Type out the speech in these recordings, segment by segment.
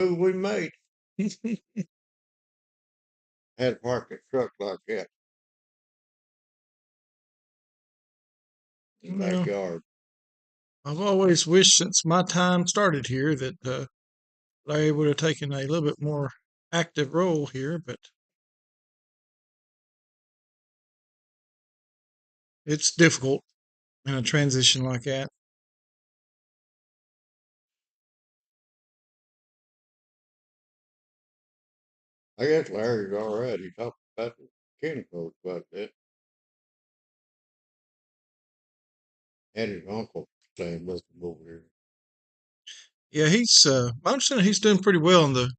move we made. Had to park a truck like that in the Well, backyard. I've always wished since my time started here that Larry would have taken a little bit more active role here, but it's difficult in a transition like that. I guess Larry's all right. He talked about the county folks about that. Had his uncle staying with him over here. Yeah, I understand he's doing pretty well in the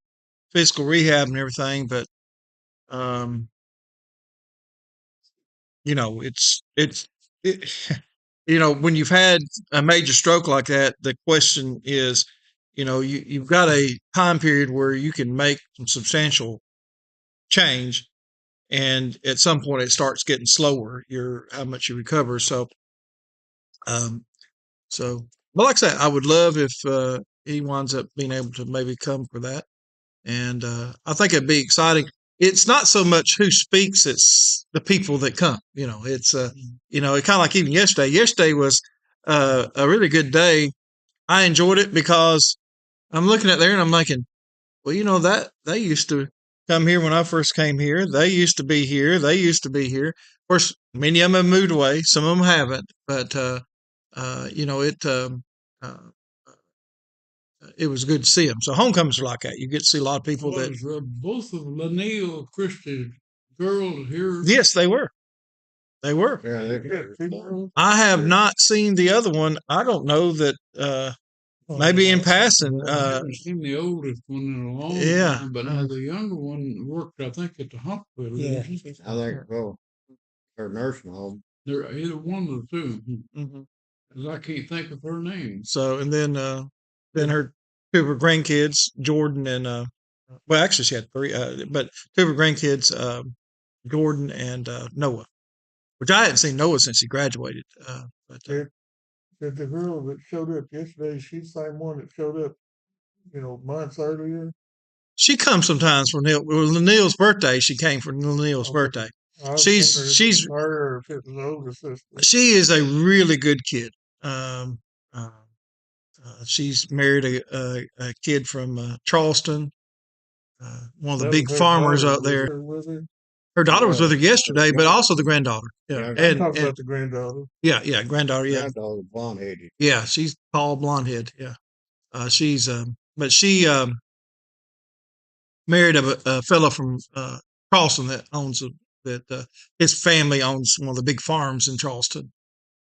physical rehab and everything, but um, you know, it, when you've had a major stroke like that, the question is, you've got a time period where you can make some substantial change, and at some point it starts getting slower. How much you recover. Um, so, but like I said, I would love if he winds up being able to maybe come for that, and I think it'd be exciting. It's not so much who speaks; it's the people that come. It's it kind of like even yesterday. Yesterday was a really good day. I enjoyed it because I'm looking at there and I'm thinking, well, that they used to come here when I first came here. They used to be here. They used to be here. Of course, many of them have moved away. Some of them haven't, but it. Uh, it was good to see them. So homecomings are like that. You get to see a lot of people that. Both of Lanille Christie girls here? Yes, they were. They were. Yeah, I have not seen the other one. I don't know that. Maybe in passing. I haven't seen the oldest one in a long Yeah. time, but now the younger one worked, I think, at the hospital. I think so. Her nursing home. They're either one of the 2. Mm-hmm. 'Cause I can't think of her name. So, and then her 2 of her grandkids, Jordan and well, actually she had 3, but 2 of her grandkids, Jordan and Noah, which I hadn't seen Noah since he graduated. But The girl that showed up yesterday, she's the same one that showed up, months earlier. she comes sometimes for Neil's birthday. She came for Neil's birthday. She's her, or if it was older sister. She is a really good kid. Um, uh, she's married a kid from Charleston, one of the big farmers out there. Her daughter was with her yesterday, but also the granddaughter. Yeah, I'm talking about the granddaughter. Yeah, granddaughter. Yeah, Granddaughter, blonde headed. yeah, she's tall, blonde head. Yeah, she's but she married a fellow from Charleston that owns his family owns one of the big farms in Charleston,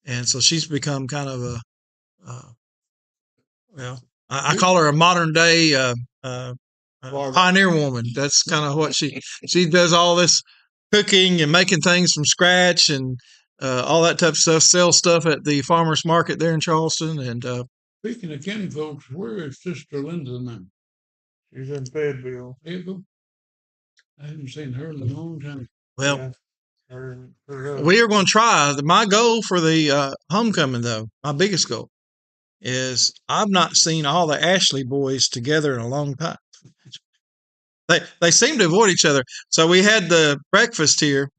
and so she's become kind of a well, I call her a modern day pioneer woman. That's kind of what she does. All this cooking and making things from scratch and all that type of stuff. Sells stuff at the farmers market there in Charleston. And speaking of kin folks, where is Sister Linda now? She's in Fayetteville. Fayetteville? I haven't seen her in a long time. Well, yeah. We are going to try. My goal for the homecoming, though, my biggest goal is I've not seen all the Ashley boys together in a long time. They seem to avoid each other. So we had the breakfast here,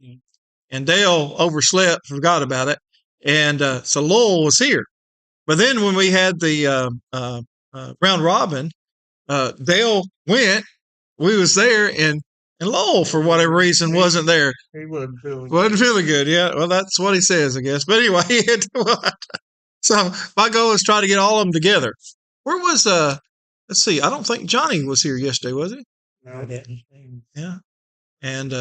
and Dale overslept, forgot about it, and so Lowell was here. But then when we had the round robin, Dale went. We was there, and Lowell, for whatever reason, wasn't there. He wasn't feeling good. Yeah, well, that's what he says, I guess. But anyway, so my goal is try to get all of them together. Where was let's see, I don't think Johnny was here yesterday, was he? No, yeah. And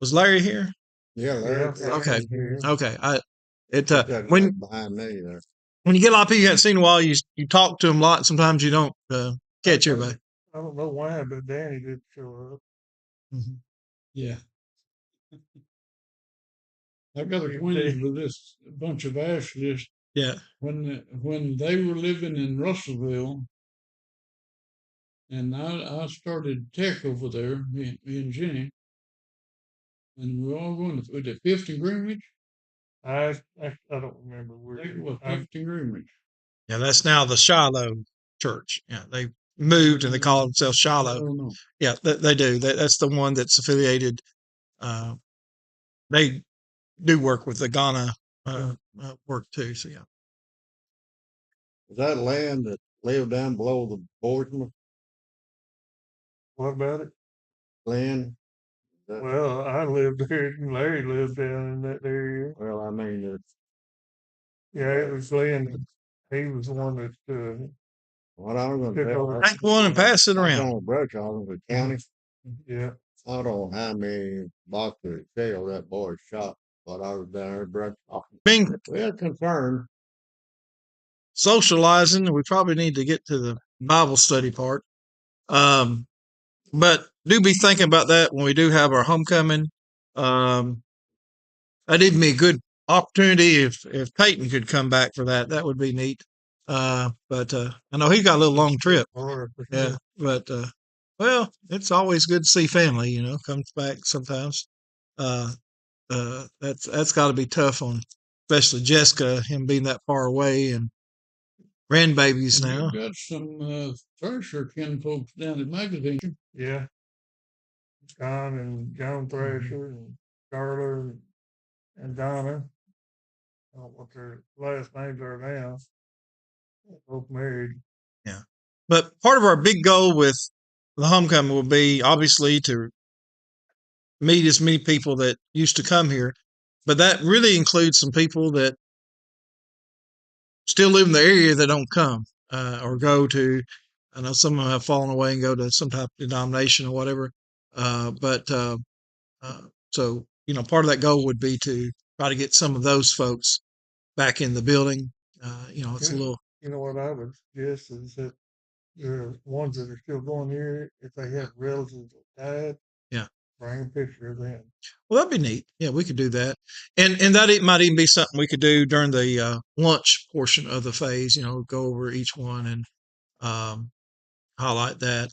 was Larry here? Yeah, Larry. Okay. Okay. When behind me there. When you get a lot of people you haven't seen in a while, you talk to them a lot. Sometimes you don't catch everybody. I don't know why, but Danny did show up. Mm-hmm. Yeah. I got acquainted with this bunch of Ashleys. Yeah. When they were living in Russellville, and I started tech over there, me and Jenny, and we were all going to the Fifth and Greenwich. I don't remember where. Fifth and Greenwich. Yeah, that's now the Shiloh Church. Yeah, they moved and they call themselves I Shiloh. don't know. Yeah, they do. That's the one that's affiliated. They do work with the Ghana work too. So yeah. Is that land that lived down below the Bozeman What about it? land? That, Well, I lived there and Larry lived down in that area. well, I mean, it's Yeah, it was Glenn. He was the one that, what I was Took gonna over. tell. Take one and pass it I was around. on a brush hog in the county. yeah, I don't know how many boxes of shell that boy shot, but I was down there brush hogging. Being We had concern. socializing, we probably need to get to the Bible study part. But do be thinking about that when we do have our homecoming. That'd even be a good opportunity if Peyton could come back for that. That would be neat. But I know he's got a little long trip. or for Yeah, sure. but well, it's always good to see family. Comes back sometimes. That's got to be tough on, especially Jessica, him being that far away and grandbabies And now. you've got some Thrasher kin folks down at Magazine. Yeah. John and Joan Thrasher and Darla and Donna. I don't know what their last names are now. They're both married. Yeah, but part of our big goal with the homecoming will be obviously to meet as many people that used to come here, but that really includes some people that still live in the area that don't come or go to. I know some of them have fallen away and go to some type of denomination or whatever. But so part of that goal would be to try to get some of those folks back in the building. It's a Yeah. little. You know what I would suggest is that the ones that are still going here, if they have relatives that died, Yeah. bring a picture of them. Well, that'd be neat. Yeah, we could do that, and that it might even be something we could do during the lunch portion of the phase. Go over each one and highlight that.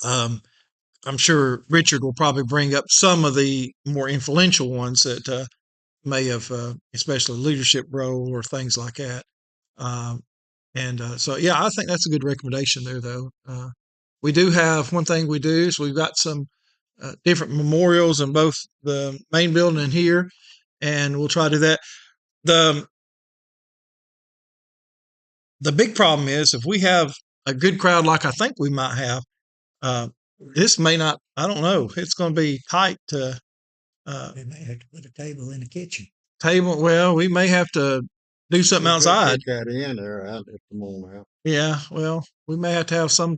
I'm sure Richard will probably bring up some of the more influential ones that may have, especially leadership role or things like that. So, yeah, I think that's a good recommendation there, though. We do have one thing we do is we've got some different memorials in both the main building and here, and we'll try to do that. The big problem is if we have a good crowd like I think we might have, this may not. I don't know. It's going to be tight to They may have to put a table in the kitchen. table. Well, we may have to do something We could outside. Put that in there. I'll just come on out. Yeah. Well, we may have to have some.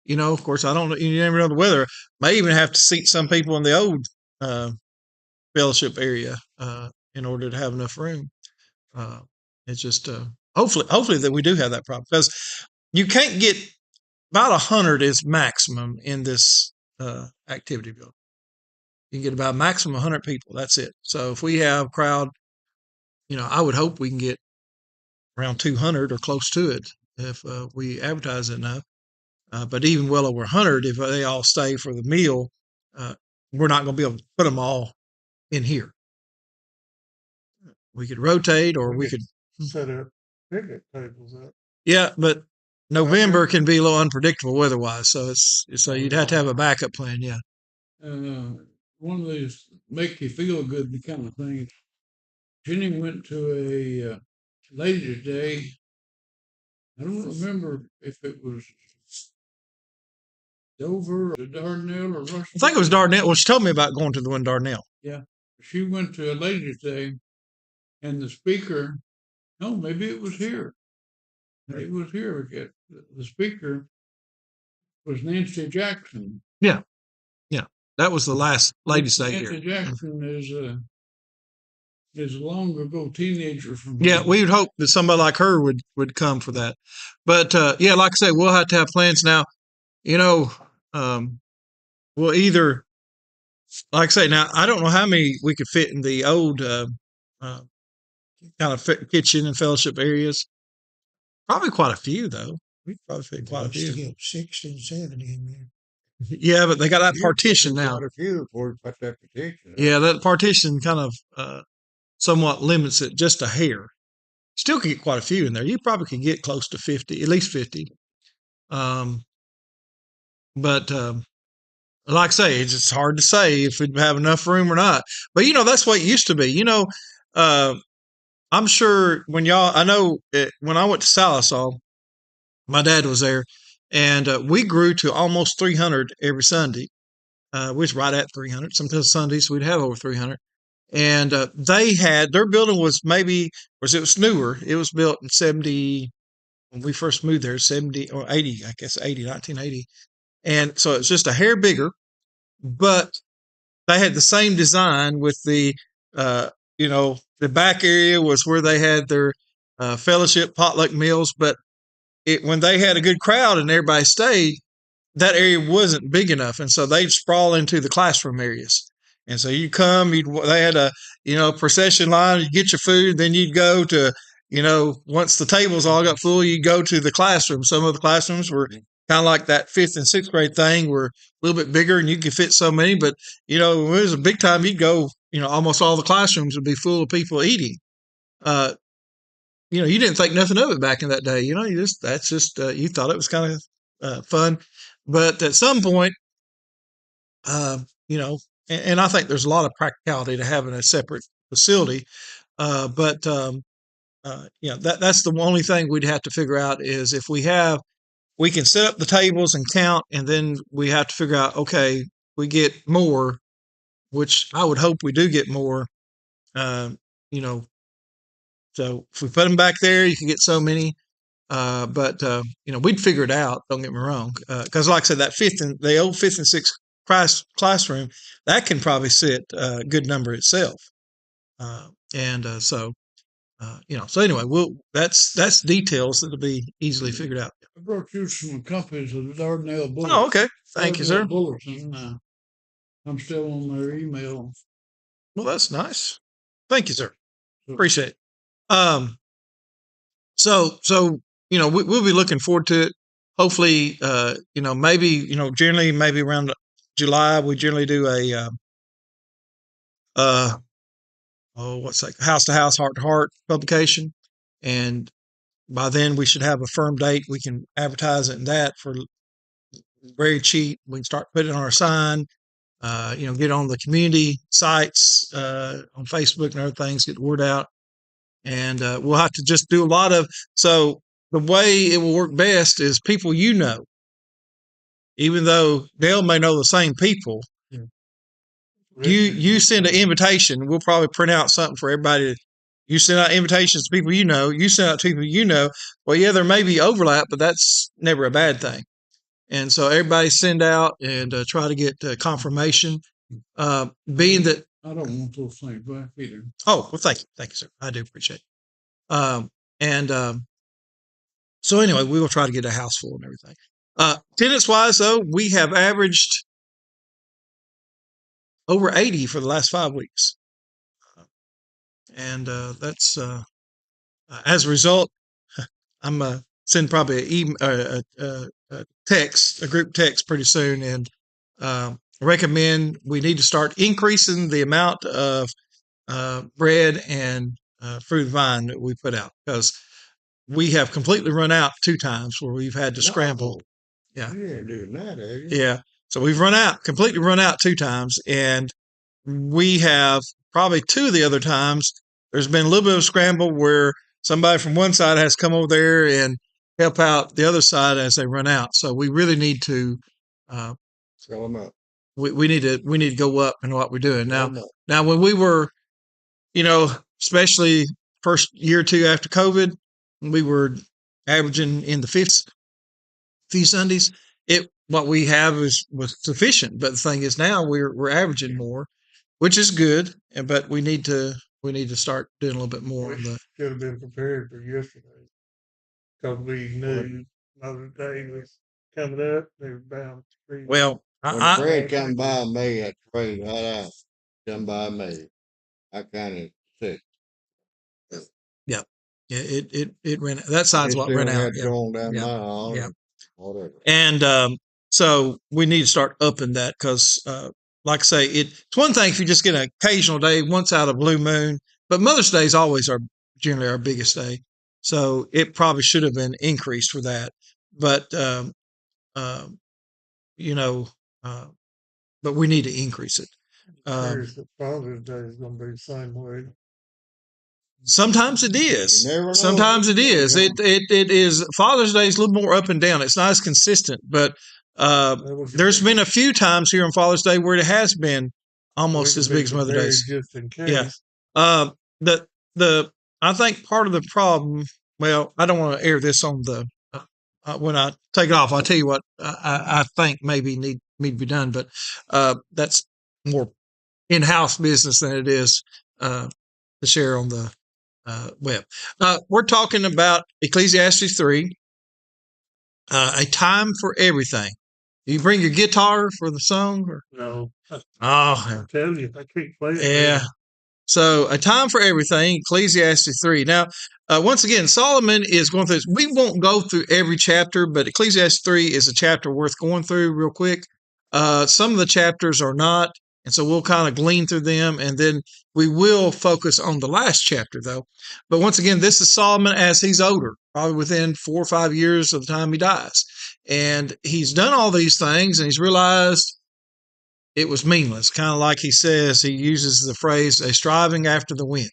Of course, I don't know. You never know the weather. May even have to seat some people in the old fellowship area in order to have enough room. It's just hopefully that we do have that problem because you can't get about 100 is maximum in this activity building. You can get about maximum 100 people. That's it. So if we have crowd, I would hope we can get around 200 or close to it if we advertise it enough. But even well over 100, if they all stay for the meal, we're not going to be able to put them all in here. We could rotate or we could. Set up picnic tables up. Yeah, but November can be a little unpredictable weather-wise, so you'd have to have a backup plan. Yeah. One of these make you feel good kind of things. Jenny went to a ladies' day. I don't remember if it was Dover or Dardanelle or Rush. I think it was Dardanelle. Well, she told me about going to the one Dardanelle. Yeah, she went to a ladies' day, and the speaker. No, maybe it was here. It was here. The speaker was Nancy Jackson. Yeah. That was the last ladies' day here. Nancy Jackson is a long ago teenager from. Yeah, we would hope that somebody like her would come for that. But yeah, like I say, we'll have to have plans now. We'll either, like I say, now I don't know how many we could fit in the old kind of kitchen and fellowship areas. Probably quite a few, though. We could probably fit quite a They used to few. get 60 and 70 in there. Yeah, but they got that You partition put now. quite a few before you put that partition. Yeah, that partition kind of somewhat limits it just a hair. Still could get quite a few in there. You probably could get close to 50, at least 50. But like I say, it's just hard to say if we'd have enough room or not. But that's what it used to be. I'm sure I know when I went to Salisal, my dad was there, and we grew to almost 300 every Sunday. We was right at 300. Sometimes Sundays we'd have over 300. And they had their building was it was newer. It was built in 70 when we first moved there, 70 or 80, I guess 1980. And so it's just a hair bigger, but they had the same design with the back area was where they had their fellowship potluck meals. But when they had a good crowd and everybody stayed, that area wasn't big enough, and so they'd sprawl into the classroom areas. And so you come, they had a procession line. You get your food, then you'd go to once the tables all got full, you'd go to the classroom. Some of the classrooms were kind of like that 5th and 6th grade thing, were a little bit bigger, and you could fit so many. But when it was a big time, you'd go. Almost all the classrooms would be full of people eating. You didn't think nothing of it back in that day. You thought it was kind of fun. But at some point, and I think there's a lot of practicality to having a separate facility. That's the only thing we'd have to figure out is if we can set up the tables and count, and then we have to figure out, okay, we get more, which I would hope we do get more. So if we put them back there, you can get so many. But we'd figure it out. Don't get me wrong. Because like I said, the old 5th and 6th classroom, that can probably sit a good number itself. So anyway, that's details that'll be easily figured out. I brought you some copies of the Dardanelle Bulletin. Oh, okay. Thank you, sir. Bulletin. I'm still on their email. Well, that's nice. Thank you, sir. Appreciate it. So we'll be looking forward to it. Hopefully, maybe generally maybe around July we generally do a house to house, heart to heart publication, and by then we should have a firm date. We can advertise it in that for very cheap. We can start putting it on our sign. Get on the community sites on Facebook and other things, get the word out. And we'll have to just do a lot of, so the way it will work best is people even though Dale may know the same people, you send an invitation. We'll probably print out something for everybody. You send out invitations to people you send out to people Well, yeah, there may be overlap, but that's never a bad thing. And so everybody send out and try to get confirmation. Being that I don't want those things back either. Oh, well, thank you, sir. I do appreciate it. So anyway, we will try to get a house full and everything. Attendance wise, though, we have averaged over 80 for the last 5 weeks, and that's as a result. I'm send probably a group text pretty soon, and recommend we need to start increasing the amount of bread and fruit vine that we put out, because we have completely run out 2 times where we've had to scramble. Yeah. You ain't doing that, are you? Yeah. So we've completely run out 2 times, and we have probably 2 of the other times. There's been a little bit of scramble where somebody from one side has come over there and help out the other side as they run out. So we really need to Fill them up. we need to go up in what we're doing now. When we were, especially first year or 2 after COVID, we were averaging in the 50s few Sundays. What we have was sufficient, but the thing is now we're averaging more, which is good. But we need to start doing a little bit more. We should have been prepared for yesterday, because we knew another day was coming up. They were bound to freeze. Well, When I Fred come by me, that trade right out. Come by me. I kind of sick. it ran. That side's what ran out. Yeah. Going down my arm. Yeah. Whatever. And so we need to start upping that, because, like I say, it's one thing if you just get an occasional day once out of blue moon, but Mother's Day is always generally our biggest day. So it probably should have been increased for that. But um, you know, uh, but we need to increase it. Curious that Father's Day is gonna be the same way. Sometimes it You is. never know. Sometimes it is. Yeah. It is. Father's Day is a little more up and down. It's not as consistent, but That was there's been a few times here on Father's Day where it has been almost as big as Mother Day's. Just in case. Yeah. The I think part of the problem. Well, I don't want to air this on the when I take it off. I'll tell you what I think maybe need to be done, but that's more in-house business than it is to share on the web. We're talking about Ecclesiastes 3, a time for everything. You bring your guitar for the song? Or? No, Oh, I tell you, I keep playing. yeah. So, a time for everything, Ecclesiastes 3. Now, once again, Solomon is going through this. We won't go through every chapter, but Ecclesiastes 3 is a chapter worth going through real quick. Some of the chapters are not, and so we'll kind of glean through them, and then we will focus on the last chapter, though. But once again, this is Solomon as he's older, probably within 4 or 5 years of the time he dies. And he's done all these things, and he's realized it was meaningless. Kind of like he says, he uses the phrase, a striving after the wind.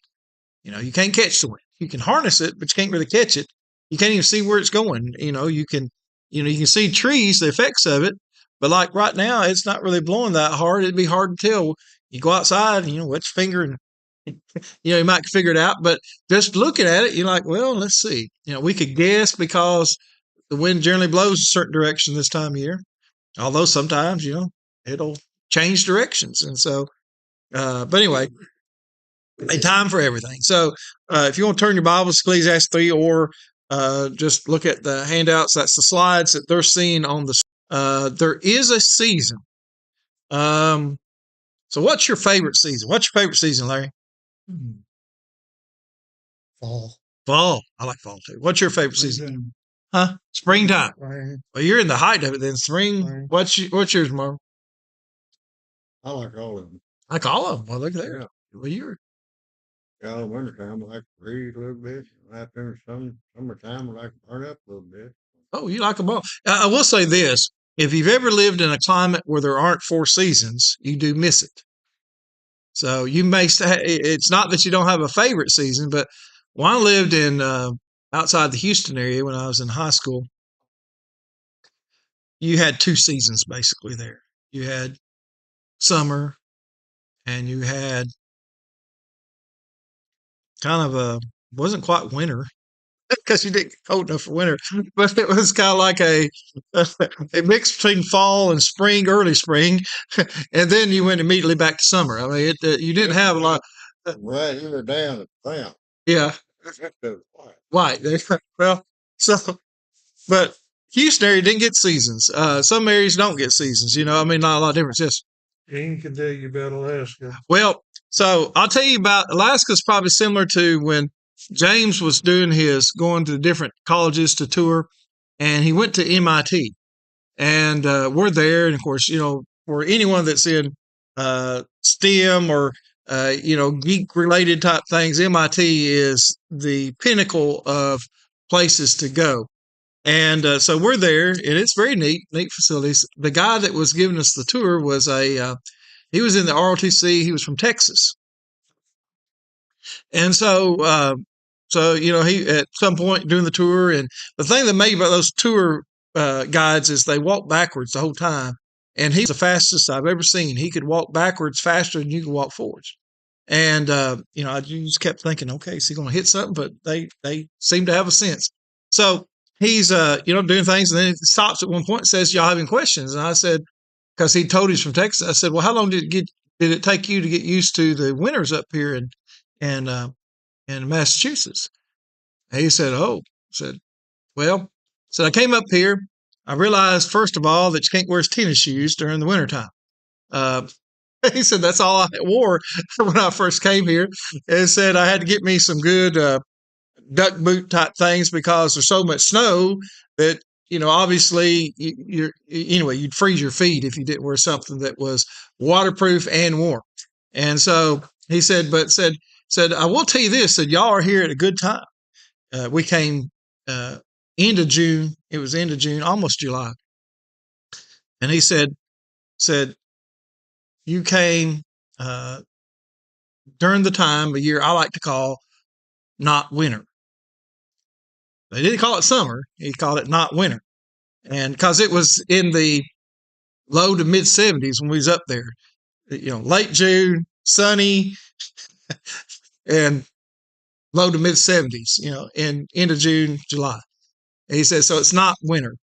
You know, you can't catch the wind. You can harness it, but you can't really catch it. You can't even see where it's going. You can see trees, the effects of it, but like right now, it's not really blowing that hard. It'd be hard to tell. You go outside, wet your finger, and you might figure it out. But just looking at it, you're like, well, let's see. We could guess because the wind generally blows a certain direction this time of year. Although sometimes, it'll change directions. And so, but anyway, a time for everything. So if you want to turn your Bibles to Ecclesiastes 3 or just look at the handouts, that's the slides that they're seeing on the there is a season. So what's your favorite season? What's your favorite season, Larry? Fall. Fall. I like fall too. What's your favorite season? Springtime. Huh? Springtime. Spring. Well, you're in the height of it then. Spring. Spring. What's yours, Marv? I like all of them. Like all of them. Well, look there. Yeah. Well, you're. Yeah, wintertime, I like to read a little bit. After summertime, I like to burn up a little bit. Oh, you like them all. I will say this. If you've ever lived in a climate where there aren't 4 seasons, you do miss it. So you may say, it's not that you don't have a favorite season, but when I lived in outside the Houston area when I was in high school, you had 2 seasons basically there. You had summer and you had kind of wasn't quite winter because you didn't get cold enough for winter, but it was kind of like a mix between fall and spring, early spring, and then you went immediately back to summer. I mean, you didn't have a lot. Right, you were down at the town. Yeah, right. Well, but Houston area didn't get seasons. Some areas don't get seasons. Not a lot of difference. Yes. Gene can tell you about Alaska. Well, so I'll tell you about Alaska's probably similar to when James was going to different colleges to tour, and he went to MIT. And we're there, and of course, for anyone that's in STEM or geek-related type things, MIT is the pinnacle of places to go. And so we're there, and it's very neat facilities. The guy that was giving us the tour was he was in the ROTC. He was from Texas. And so, he at some point during the tour, and the thing that made about those tour guides is they walk backwards the whole time. And he's the fastest I've ever seen. He could walk backwards faster than you could walk forwards. And, I just kept thinking, okay, is he going to hit something? But they seem to have a sense. So he's, doing things, and then he stops at one point and says, y'all having questions? And I said, because he told he's from Texas, I said, well, how long did it take you to get used to the winters up here in Massachusetts? And he said, I came up here. I realized, first of all, that you can't wear tennis shoes during the wintertime. He said, that's all I wore when I first came here. And said I had to get me some good duck boot type things because there's so much snow that, obviously you'd freeze your feet if you didn't wear something that was waterproof and warm. And so he said, I will tell you this, that y'all are here at a good time. We came end of June. It was end of June, almost July. And he said, you came during the time of year I like to call not winter. They didn't call it summer. He called it not winter. And because it was in the low to mid 70s when we was up there, late June, sunny, and low to mid 70s, in end of June, July. And he said, so it's not winter.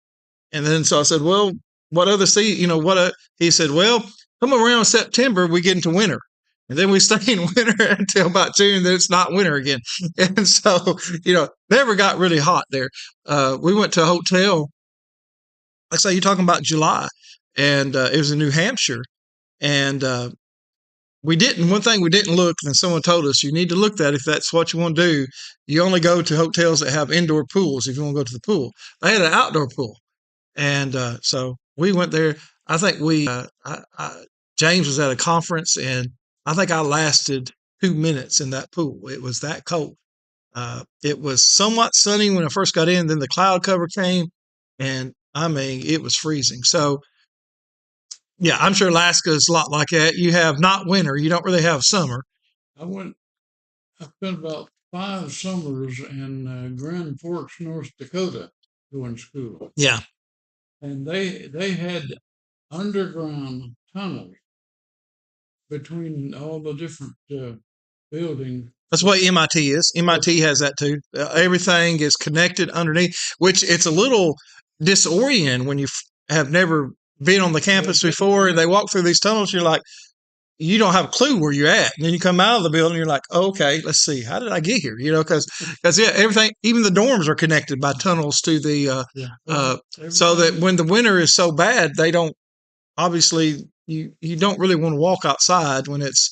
And then so I said, well, what other he said, well, come around September, we get into winter. And then we stay in winter until about June, then it's not winter again. And so, never got really hot there. We went to a hotel. Like I say, you're talking about July, and it was in New Hampshire. And one thing we didn't look, and someone told us, you need to look that if that's what you want to do. You only go to hotels that have indoor pools if you want to go to the pool. They had an outdoor pool. And so we went there. I think James was at a conference, and I think I lasted 2 minutes in that pool. It was that cold. It was somewhat sunny when I first got in. Then the cloud cover came, and it was freezing. So, yeah, I'm sure Alaska is a lot like that. You have not winter. You don't really have summer. I spent about 5 summers in Grand Forks, North Dakota, doing school. Yeah. And they had underground tunnels between all the different buildings. That's what MIT is. MIT has that too. Everything is connected underneath, which it's a little disorienting when you have never been on the campus before, and they walk through these tunnels. You're like, you don't have a clue where you're at. And then you come out of the building, you're like, oh, okay, let's see. How did I get here? Because everything, even the dorms are connected by tunnels to the, so that when the winter is so bad, they don't, obviously, you don't really want to walk outside when it's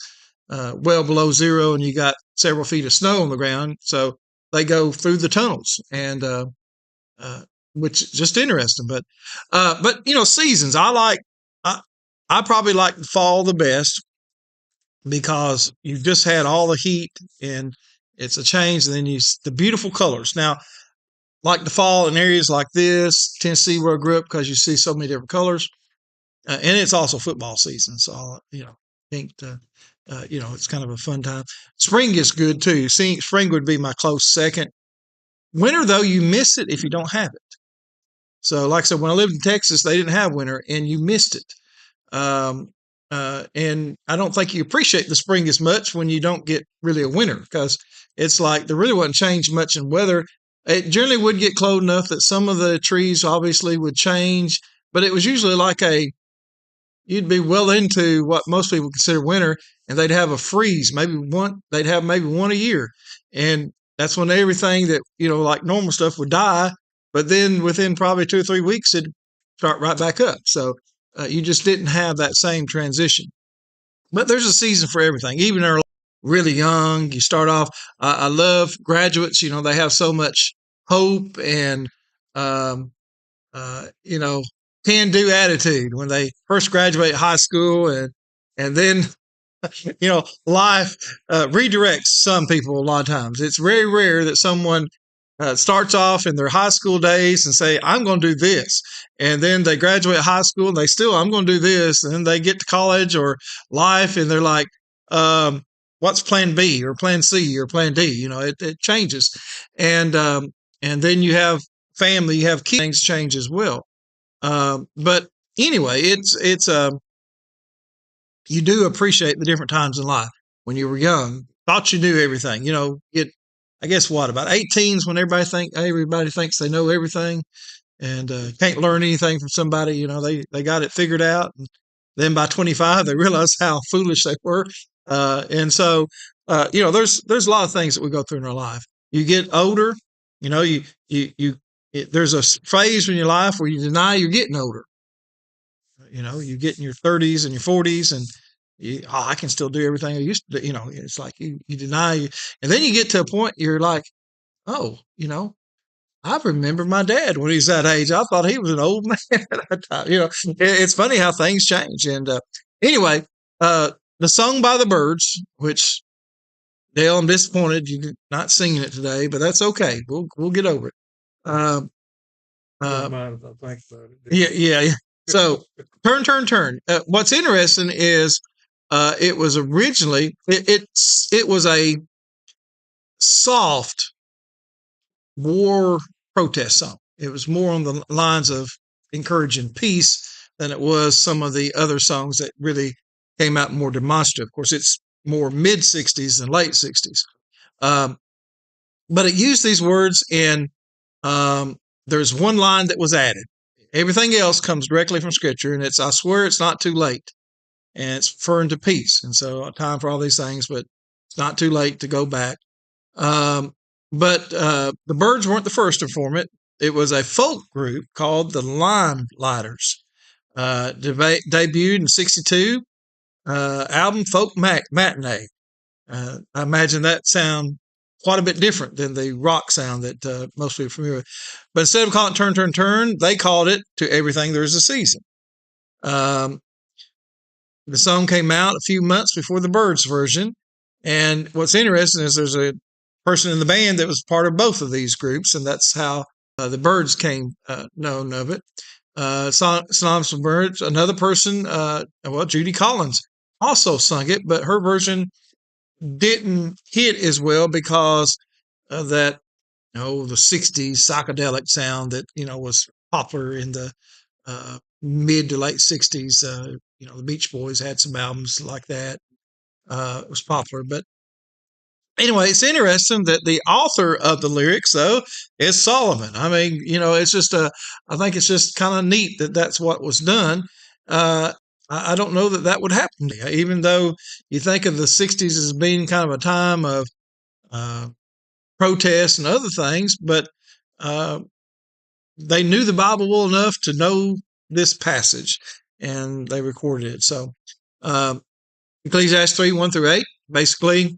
well below zero and you got several feet of snow on the ground. So they go through the tunnels, and which is just interesting. But seasons, I probably like the fall the best, because you've just had all the heat and it's a change. And then the beautiful colors. Now, like the fall in areas like this, Tennessee, where I grew up, because you see so many different colors. And it's also football season. So, I think, it's kind of a fun time. Spring is good too. Spring would be my close second. Winter, though, you miss it if you don't have it. So, like I said, when I lived in Texas, they didn't have winter, and you missed it. And I don't think you appreciate the spring as much when you don't get really a winter, because it's like there really wasn't change much in weather. It generally would get cold enough that some of the trees obviously would change, but it was usually like you'd be well into what most people consider winter, and they'd have a freeze. They'd have maybe one a year. And that's when everything that, like normal stuff would die. But then within probably 2 or 3 weeks, it'd start right back up. So you just didn't have that same transition. But there's a season for everything. Even they're really young, you start off. I love graduates. They have so much hope and, can-do attitude when they first graduate high school, and then life redirects some people a lot of times. It's very rare that someone starts off in their high school days and say, I'm going to do this. And then they graduate high school and I'm going to do this. And then they get to college or life, and they're like, what's plan B or plan C or plan D? It changes. And then you have family, you have kids, things change as well. But anyway, it's you do appreciate the different times in life. When you were young, thought you knew everything. I guess about 18's when everybody thinks they know everything, and can't learn anything from somebody. They got it figured out. And then by 25, they realize how foolish they were. And so, there's a lot of things that we go through in our life. You get older, there's a phase in your life where you deny you're getting older. You get in your 30s and your 40s, and I can still do everything I used to do. It's like you deny you. And then you get to a point you're like, oh, I remember my dad when he was that age. I thought he was an old man at that time. It's funny how things change. And anyway, the song by the Byrds, which, Dale, I'm disappointed you're not singing it today, but that's okay. We'll get over it. Don't mind if I think about it. Yeah. So turn, turn, turn. What's interesting is it was originally it was a soft war protest song. It was more on the lines of encouraging peace than it was some of the other songs that really came out more demonstrative. Of course, it's more mid 60s than late 60s. But it used these words in, there's one line that was added. Everything else comes directly from Scripture, and it's, I swear it's not too late. And it's referring to peace. And so, time for all these things, but it's not too late to go back. But the Byrds weren't the first to form it. It was a folk group called the Limelighters. Debuted in '62. Album Folk Matinee. I imagine that sound quite a bit different than the rock sound that most people are familiar with. But instead of calling it Turn, Turn, Turn, they called it To Everything There's a Season. The song came out a few months before the Byrds version. And what's interesting is there's a person in the band that was part of both of these groups, and that's how the Byrds came known of it. Synonymous with Byrds. Another person, Judy Collins, also sung it, but her version didn't hit as well because of that, the 60s psychedelic sound that, was popular in the mid to late 60s. The Beach Boys had some albums like that. It was popular. But anyway, it's interesting that the author of the lyrics, though, is Solomon. I mean, it's just I think it's just kind of neat that that's what was done. I don't know that would happen, even though you think of the 60s as being kind of a time of protest and other things, but they knew the Bible well enough to know this passage, and they recorded it. So Ecclesiastes 3:1-8, basically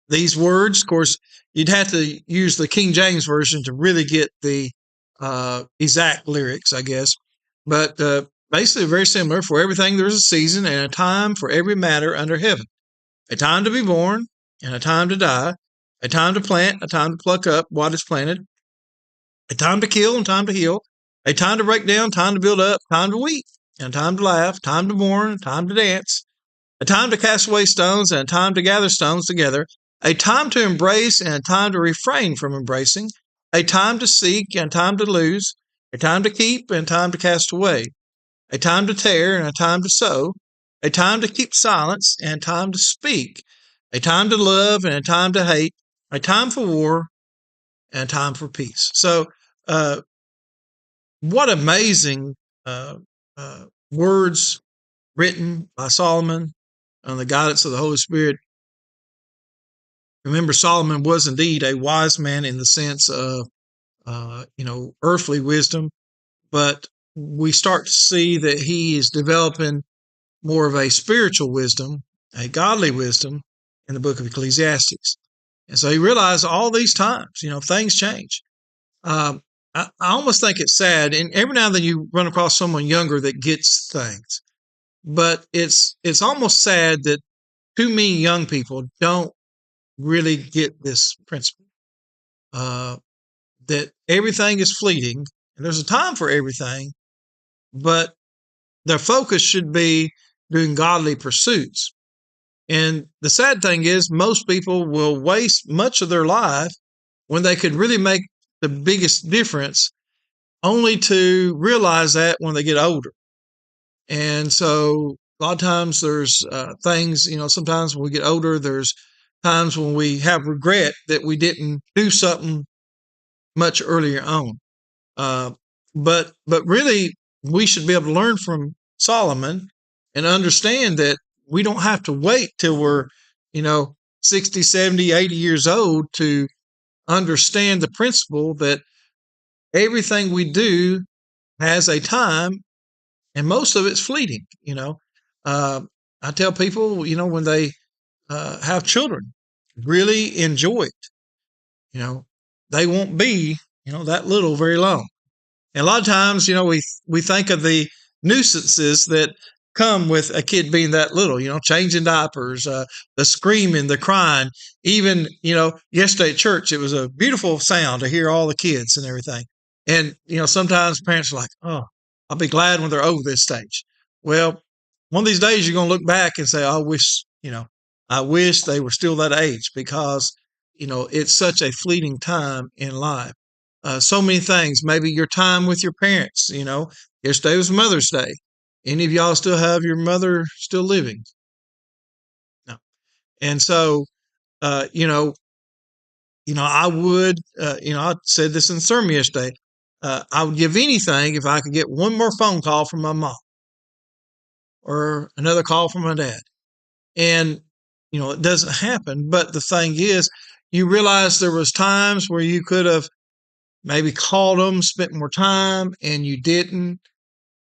these words. Of course, you'd have to use the King James Version to really get the exact lyrics, I guess. But basically very similar. For everything there's a season and a time for every matter under heaven. A time to be born and a time to die. A time to plant, a time to pluck up what is planted. A time to kill and time to heal. A time to break down, time to build up, time to weep, and a time to laugh, time to mourn, time to dance. A time to cast away stones and a time to gather stones together. A time to embrace and a time to refrain from embracing. A time to seek and a time to lose. A time to keep and a time to cast away. A time to tear and a time to sow. A time to keep silence and a time to speak. A time to love and a time to hate. A time for war and a time for peace. So, what amazing words written by Solomon on the guidance of the Holy Spirit. Remember, Solomon was indeed a wise man in the sense of, earthly wisdom, but we start to see that he is developing more of a spiritual wisdom, a godly wisdom in the book of Ecclesiastes. And so he realized all these times, things change. I almost think it's sad, and every now and then you run across someone younger that gets things, but it's almost sad that too many young people don't really get this principle, that everything is fleeting, and there's a time for everything, but their focus should be doing godly pursuits. And the sad thing is, most people will waste much of their life when they could really make the biggest difference, only to realize that when they get older. And so a lot of times there's things, sometimes when we get older, there's times when we have regret that we didn't do something much earlier on. But really, we should be able to learn from Solomon and understand that we don't have to wait till we're, 60, 70, 80 years old to understand the principle that everything we do has a time, and most of it's fleeting. I tell people, when they have children, really enjoy it. They won't be, that little very long. And a lot of times, we think of the nuisances that come with a kid being that little, changing diapers, the screaming, the crying. Even, yesterday at church, it was a beautiful sound to hear all the kids and everything. And, sometimes parents are like, oh, I'll be glad when they're over this stage. Well, one of these days you're going to look back and say, I wish they were still that age, because, it's such a fleeting time in life. So many things, maybe your time with your parents, yesterday was Mother's Day. Any of y'all still have your mother still living? No. And so, I would, I said this in the sermon yesterday. I would give anything if I could get one more phone call from my mom or another call from my dad. And, it doesn't happen. But the thing is, you realize there was times where you could have maybe called them, spent more time, and you didn't,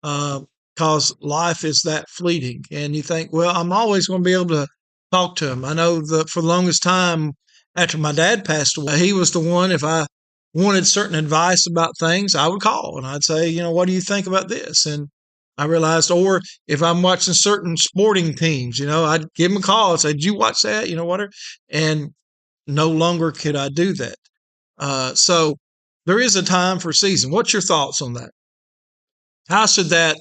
because life is that fleeting. And you think, well, I'm always going to be able to talk to him. I know that for the longest time after my dad passed away, he was the one, if I wanted certain advice about things, I would call and I'd say, what do you think about this? And I realized, or if I'm watching certain sporting teams, I'd give him a call and say, did you watch that? Whatever. And no longer could I do that. So there is a time for season. What's your thoughts on that? How should that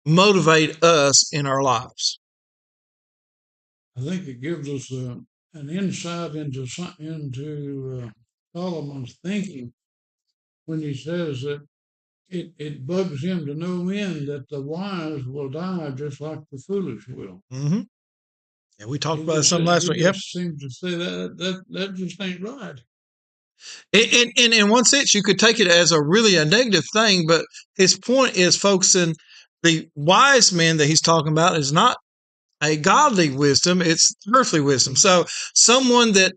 motivate us in our lives? I think it gives us an insight into Solomon's thinking when he says that it bugs him to no end that the wise will die just like the foolish will. Mm-hmm. Yeah, we talked about some last week. Yep. Seems to say that just ain't right. And in one sense, you could take it as a negative thing, but his point is focusing the wise man that he's talking about is not a godly wisdom, it's earthly wisdom. So someone that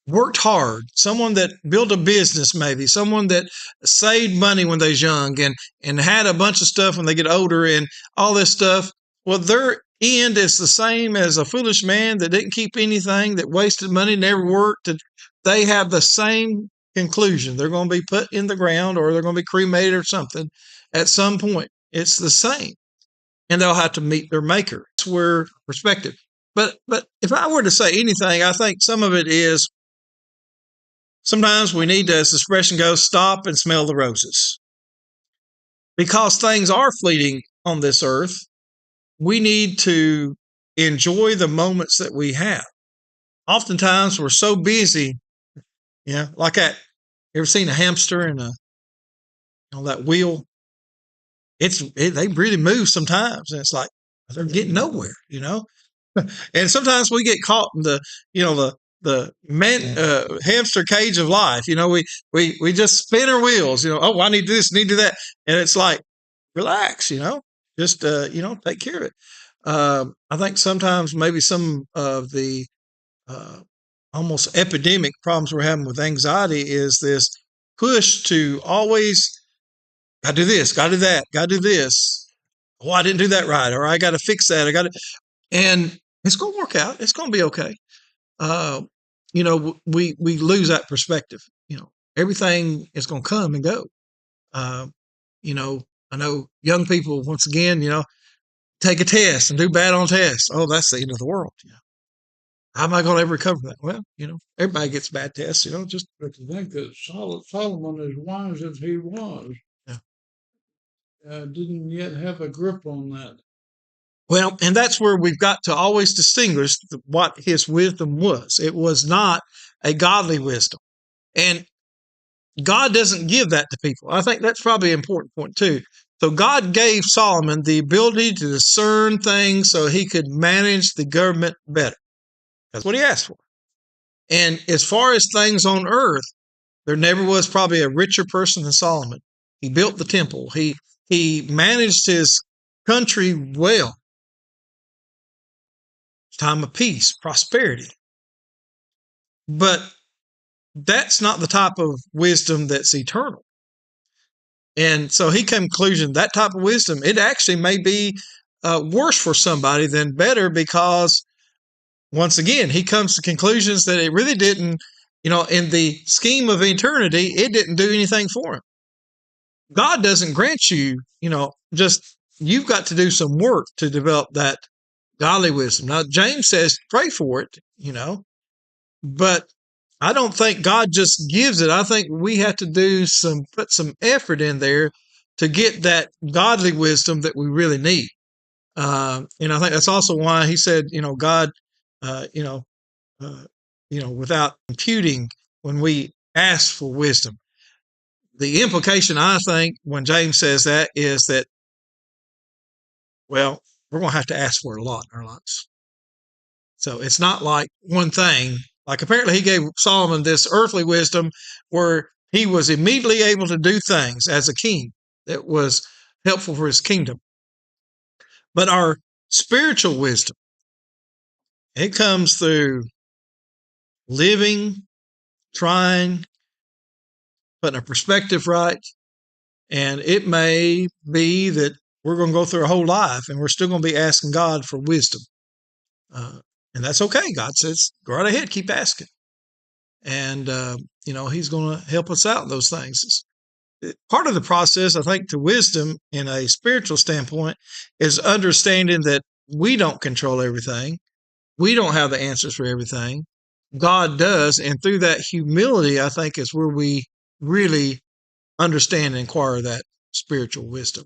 worked hard, someone that built a business, maybe someone that saved money when they was young and had a bunch of stuff when they get older and all this stuff. Well, their end is the same as a foolish man that didn't keep anything, that wasted money, never worked. They have the same conclusion. They're going to be put in the ground or they're going to be cremated or something at some point. It's the same. And they'll have to meet their maker. It's where perspective. But if I were to say anything, I think some of it is sometimes we need to, as the expression goes, stop and smell the roses. Because things are fleeting on this earth, we need to enjoy the moments that we have. Oftentimes we're so busy, like that. You ever seen a hamster and on that wheel? They really move sometimes, and it's like they're getting nowhere, And sometimes we get caught in the hamster cage of life. We just spin our wheels. Oh, I need this, need to do that, and it's like relax. Just take care of it. I think sometimes maybe some of the almost epidemic problems we're having with anxiety is this push to always got to do this, got to do that, got to do this. Oh, I didn't do that right, or I got to fix that. And it's going to work out. It's going to be okay. We lose that perspective. Everything is going to come and go. I know young people, once again, take a test and do bad on tests. Oh, that's the end of the world. How am I going to ever recover that? Well, everybody gets bad tests, just. But to think that Solomon, as wise as he was, didn't yet have a grip on that. Well, and that's where we've got to always distinguish what his wisdom was. It was not a godly wisdom. And God doesn't give that to people. I think that's probably an important point too. So God gave Solomon the ability to discern things so he could manage the government better. That's what he asked for. And as far as things on earth, there never was probably a richer person than Solomon. He built the temple. He managed his country well. Time of peace, prosperity. But that's not the type of wisdom that's eternal. And so he came to the conclusion that type of wisdom, it actually may be worse for somebody than better, because once again, he comes to conclusions that it really didn't, in the scheme of eternity, it didn't do anything for him. God doesn't grant you, just you've got to do some work to develop that godly wisdom. Now, James says, pray for it, but I don't think God just gives it. I think we have to put some effort in there to get that godly wisdom that we really need. And I think that's also why he said, God, uh, you know, without imputing when we ask for wisdom. The implication, I think, when James says that is that, well, we're going to have to ask for it a lot in our lives. So it's not like one thing. Like apparently he gave Solomon this earthly wisdom where he was immediately able to do things as a king that was helpful for his kingdom. But our spiritual wisdom, it comes through living, trying, putting a perspective right. And it may be that we're going to go through our whole life and we're still going to be asking God for wisdom. And that's okay. God says, go right ahead, keep asking. And, he's going to help us out in those things. Part of the process, I think, to wisdom in a spiritual standpoint is understanding that we don't control everything. We don't have the answers for everything. God does. And through that humility, I think, is where we really understand and acquire that spiritual wisdom.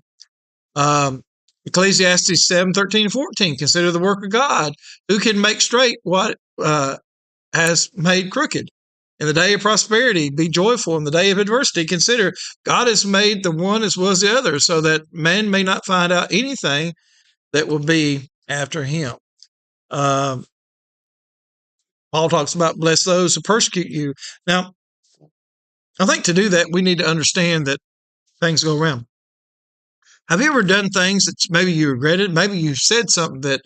Ecclesiastes 7:13-14, consider the work of God, who can make straight what has made crooked. In the day of prosperity, be joyful. In the day of adversity, consider God has made the one as well as the other, so that man may not find out anything that will be after him. Paul talks about bless those who persecute you. Now, I think to do that, we need to understand that things go around. Have you ever done things that maybe you regretted? Maybe you said something that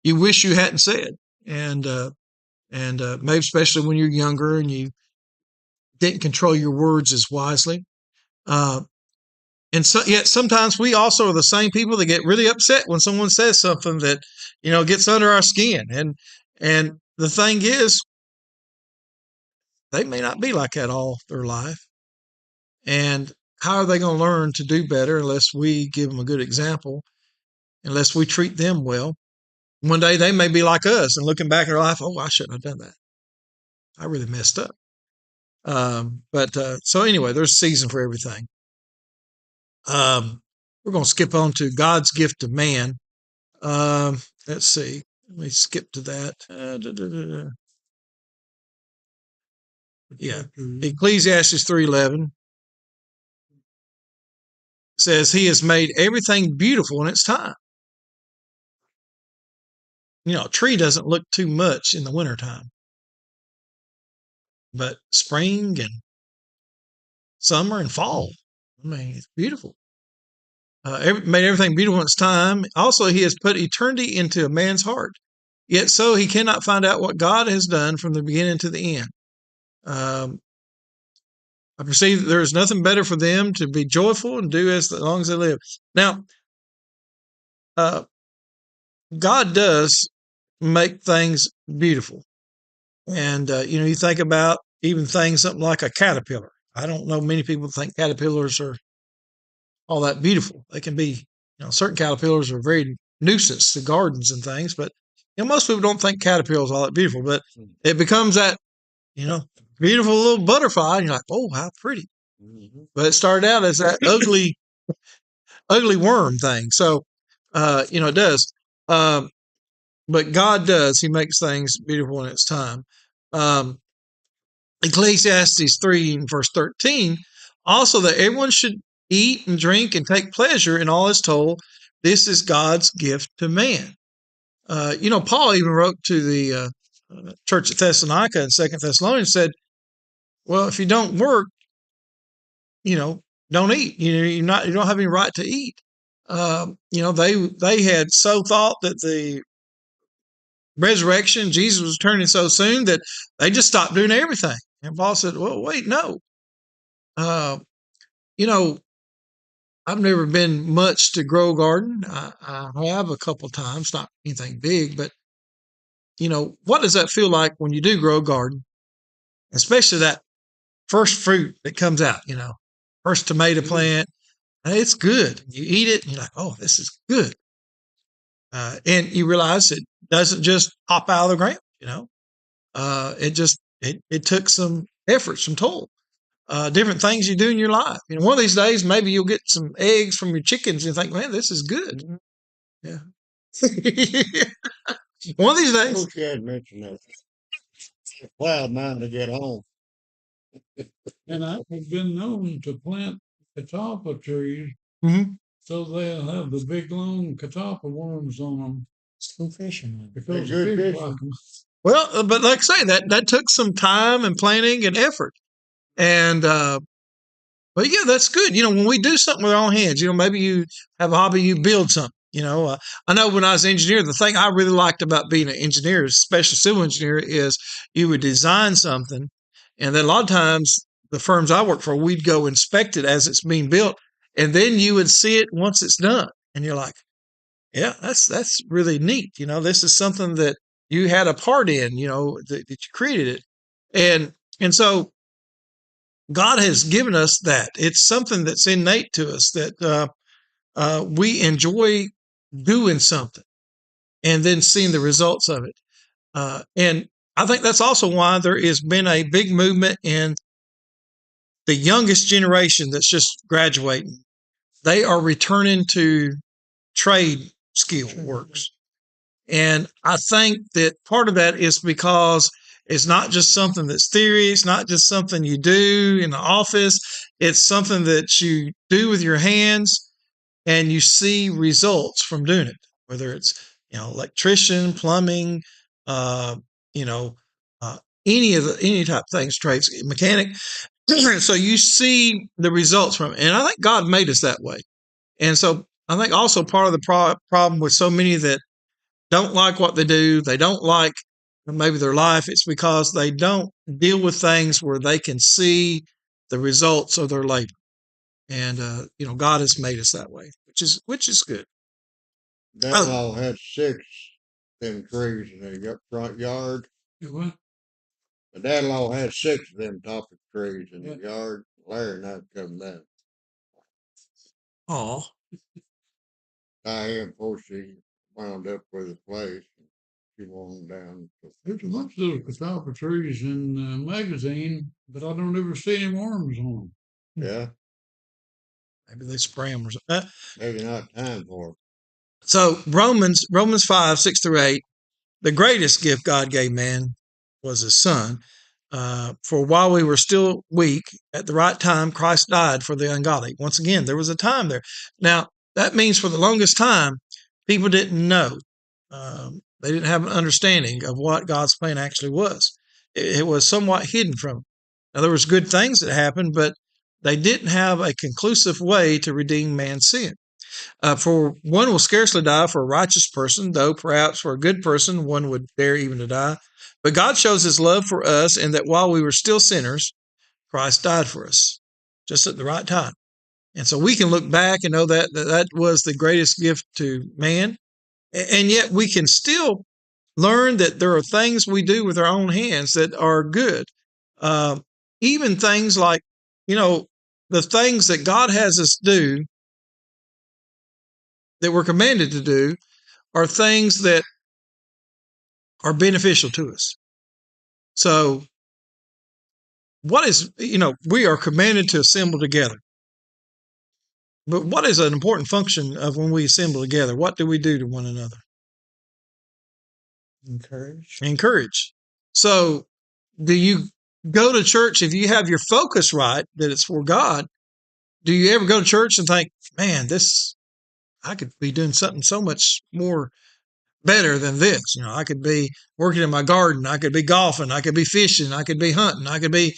you wish you hadn't said, and maybe especially when you're younger and you didn't control your words as wisely. And so, yet sometimes we also are the same people that get really upset when someone says something that gets under our skin. And the thing is, they may not be like that all their life. And how are they going to learn to do better unless we give them a good example, unless we treat them well? One day they may be like us and looking back at their life, oh, I shouldn't have done that. I really messed up. So anyway, there's a season for everything. We're going to skip on to God's gift to man. Let's see. Let me skip to that. Yeah. Ecclesiastes 3:11 says he has made everything beautiful in its time. A tree doesn't look too much in the wintertime. But spring and summer and fall, I mean, it's beautiful. Made everything beautiful in its time. Also, he has put eternity into a man's heart. Yet so he cannot find out what God has done from the beginning to the end. I perceive that there is nothing better for them to be joyful and do as long as they live. Now, God does make things beautiful. And, you think about even things, something like a caterpillar. I don't know many people think caterpillars are all that beautiful. They can be, certain caterpillars are very nuisance to gardens and things, but, most people don't think caterpillars are all that beautiful, but it becomes that, beautiful little butterfly. And you're like, oh, how pretty. Mm-hmm. But it started out as that ugly, ugly worm thing. So, it does. But God does. He makes things beautiful in its time. Ecclesiastes 3:13, also that everyone should eat and drink and take pleasure in all is told. This is God's gift to man. Paul even wrote to the church at Thessalonica in 2 Thessalonians, said, well, if you don't work, don't eat. You don't have any right to eat. They had so thought that the resurrection, Jesus was returning so soon that they just stopped doing everything. And Paul said, well, wait, no. I've never been much to grow garden. I have a couple of times, not anything big, but what does that feel like when you do grow a garden, especially that first fruit that comes out, first tomato plant? It's good. You eat it and you're like, oh, this is good. And you realize it doesn't just pop out of the ground, it took some effort, some toil. different things you do in your life. You know, one of these days, maybe you'll get some eggs from your chickens and think, man, this is good. Yeah. One of these I days. wish you had mentioned that. Plowed mine to get home. And I have been known to plant catalpa trees Mhm. so they'll have the big long catalpa worms on them Let's go fishing with it. because They're the good fish fishing. like 'em. Well, but like I say, that took some time and planning and effort. And but yeah, that's good. You know, when we do something with our own hands, you know, maybe you have a hobby, you build something. You know, I know when I was an engineer, the thing I really liked about being an engineer, special civil engineer, is you would design something, and then a lot of times the firms I work for, we'd go inspect it as it's being built, and then you would see it once it's done, and you're like, yeah, that's really neat. You know, this is something that you had a part in. You know, that you created it, and so God has given us that. It's something that's innate to us that we enjoy doing something and then seeing the results of it. And I think that's also why there has been a big movement in the youngest generation that's just graduating. They are returning to trade skill works. And I think that part of that is because it's not just something that's theory. It's not just something you do in the office. It's something that you do with your hands and you see results from doing it, whether it's, you know, electrician, plumbing, uh, you know, uh, any type of things, trades, mechanic. So you see the results from it. And I think God made us that way. And so I think also part of the problem with so many that don't like what they do, they don't like maybe their life, it's because they don't deal with things where they can see the results of their labor. And you know, God has made us that way, which is good. That Oh. law had 6 them trees in the front yard. You what? My dad-in-law had 6 of them topic trees in the Yeah. yard. Larry and I come down. Oh, Diane, before she wound up with a place, she won down. There's a bunch of those catalpa trees in the magazine, but I don't ever see any worms on them. Yeah, maybe they spray them or something. maybe not time for it. So Romans 5:6-8, the greatest gift God gave man was his son. For while we were still weak, at the right time, Christ died for the ungodly. Once again, there was a time there. Now, that means for the longest time, people didn't know. They didn't have an understanding of what God's plan actually was. It was somewhat hidden from them. Now, there was good things that happened, but they didn't have a conclusive way to redeem man's sin. For one will scarcely die for a righteous person, though perhaps for a good person one would dare even to die. But God shows his love for us in that while we were still sinners, Christ died for us, just at the right time. And so we can look back and know that was the greatest gift to man. And yet we can still learn that there are things we do with our own hands that are good. Even things like, you know, the things that God has us do that we're commanded to do are things that are beneficial to us. So what is, you know, we are commanded to assemble together. But what is an important function of when we assemble together? What do we do to one another? Encourage. So do you go to church if you have your focus right, that it's for God? Do you ever go to church and think, man, I could be doing something so much more better than this? You know, I could be working in my garden. I could be golfing. I could be fishing. I could be hunting.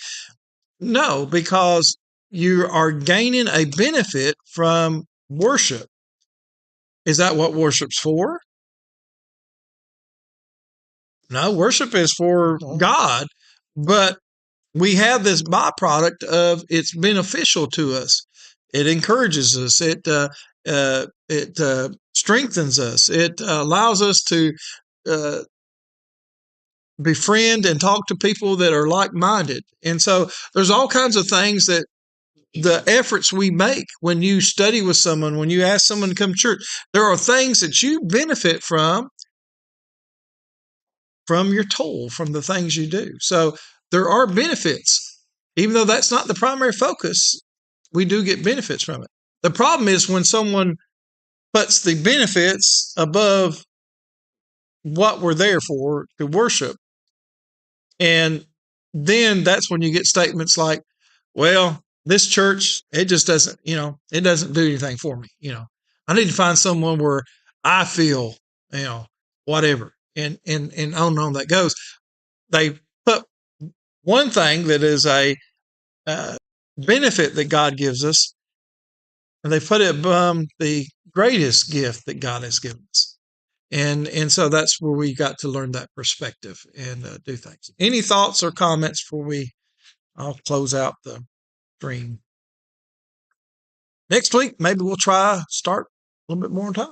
No, because you are gaining a benefit from worship. Is that what worship's for? No, worship is for God, but we have this byproduct of it's beneficial to us. It encourages us. It strengthens us. It allows us to befriend and talk to people that are like-minded. And so there's all kinds of things that the efforts we make when you study with someone, when you ask someone to come to church, there are things that you benefit from your toil, from the things you do. So there are benefits. even though that's not the primary focus, we do get benefits from it. The problem is when someone puts the benefits above what we're there for, to worship. And then that's when you get statements like, well, this church, it just doesn't, it doesn't do anything for me. I need to find someone where I feel, whatever. And on and on that goes. They put one thing that is a benefit that God gives us, and they put it above the greatest gift that God has given us. And so that's where we got to learn that perspective and do things. Any thoughts or comments before I'll close out the stream? Next week, maybe we'll start a little bit more on time.